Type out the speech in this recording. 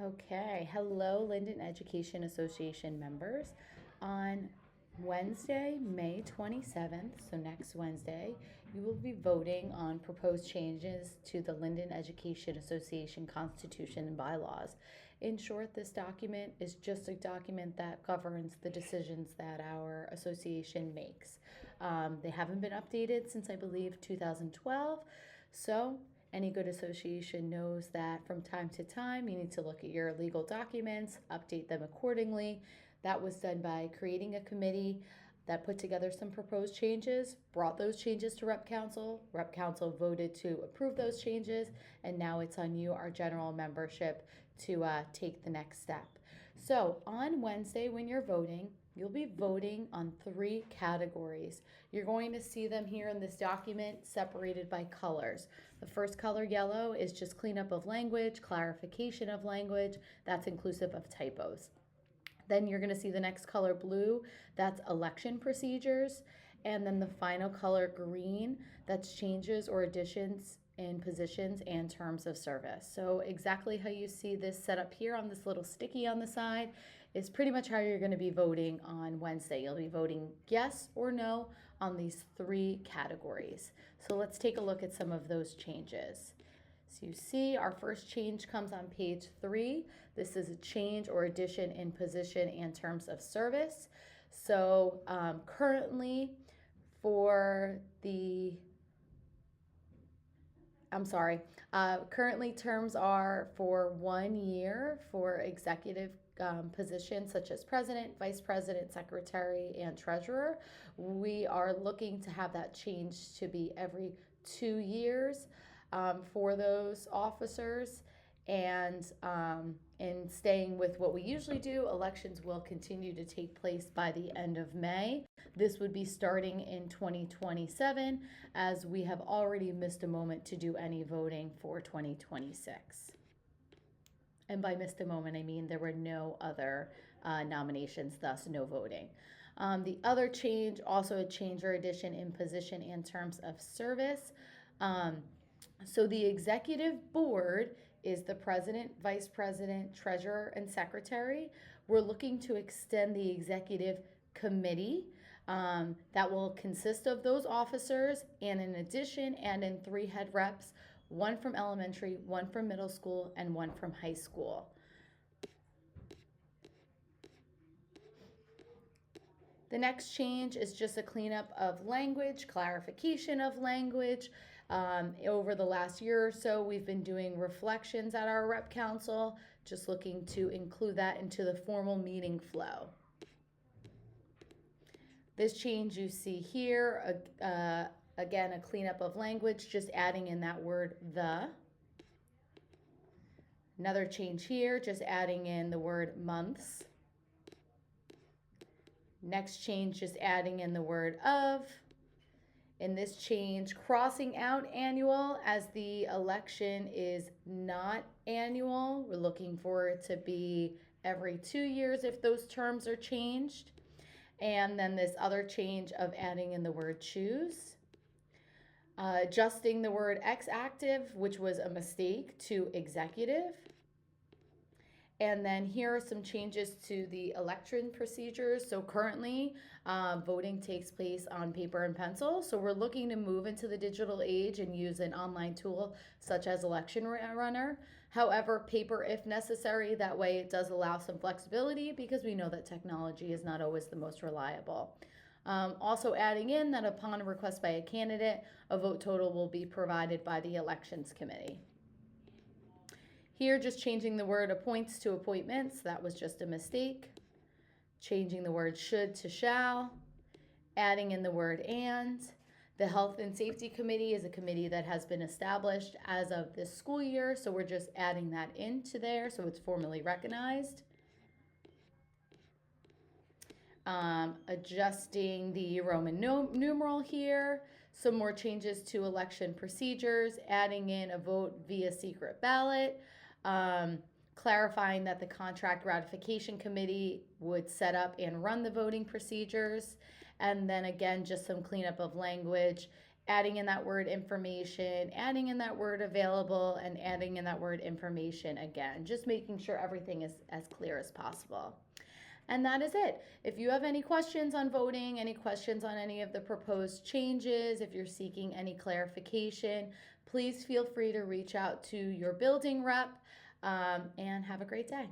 Okay, hello Linden Education Association members. On Wednesday, May 27th, so next Wednesday, you will be voting on proposed changes to the Linden Education Association Constitution and Bylaws. In short, this document is just a document that governs the decisions that our association makes. They haven't been updated since, I believe, 2012, so any good association knows that from time to time you need to look at your legal documents, update them accordingly. That was done by creating a committee that put together some proposed changes, brought those changes to Rep Council. Rep Council voted to approve those changes, and now it's on you, our general membership, to take the next step. So on Wednesday, when you're voting, you'll be voting on 3 categories. You're going to see them here in this document separated by colors. The first color, yellow, is just cleanup of language, clarification of language. That's inclusive of typos. Then you're going to see the next color, blue, that's election procedures. And then the final color, green, that's changes or additions in positions and terms of service. So exactly how you see this set up here on this little sticky on the side is pretty much how you're going to be voting on Wednesday. You'll be voting yes or no on these 3 categories. So let's take a look at some of those changes. So you see our first change comes on page 3. This is a change or addition in position and terms of service. So currently terms are for 1 year for executive positions such as president, vice president, secretary, and treasurer. We are looking to have that change to be every 2 years for those officers. And in staying with what we usually do, elections will continue to take place by the end of May. This would be starting in 2027, as we have already missed a moment to do any voting for 2026. And by missed a moment, I mean there were no other nominations, thus no voting. The other change, also a change or addition in position and terms of service. So the executive board is the president, vice president, treasurer, and secretary. We're looking to extend the executive committee that will consist of those officers, and in addition, and in 3 head reps, 1 from elementary, 1 from middle school, and 1 from high school. The next change is just a cleanup of language, clarification of language. Over the last year or so, we've been doing reflections at our Rep Council, just looking to include that into the formal meeting flow. This change you see here, again, a cleanup of language, just adding in that word the. Another change here, just adding in the word months. Next change, just adding in the word of. In this change, crossing out annual, as the election is not annual. We're looking for it to be every 2 years if those terms are changed. And then this other change of adding in the word choose. Adjusting the word ex-active, which was a mistake, to executive. And then here are some changes to the election procedures. So currently, voting takes place on paper and pencil. So we're looking to move into the digital age and use an online tool such as Election Runner. However, paper if necessary. That way it does allow some flexibility, because we know that technology is not always the most reliable. Also adding in that upon request by a candidate, a vote total will be provided by the Elections Committee. Here, just changing the word appoints to appointments. That was just a mistake. Changing the word should to shall. Adding in the word and. The Health and Safety Committee is a committee that has been established as of this school year, so we're just adding that into there so it's formally recognized. Adjusting the Roman numeral here. Some more changes to election procedures, adding in a vote via secret ballot. Clarifying that the Contract Ratification Committee would set up and run the voting procedures. And then again, just some cleanup of language, adding in that word information, adding in that word available, and adding in that word information again. Just making sure everything is as clear as possible. And that is it. If you have any questions on voting, any questions on any of the proposed changes, if you're seeking any clarification, please feel free to reach out to your building rep, and have a great day.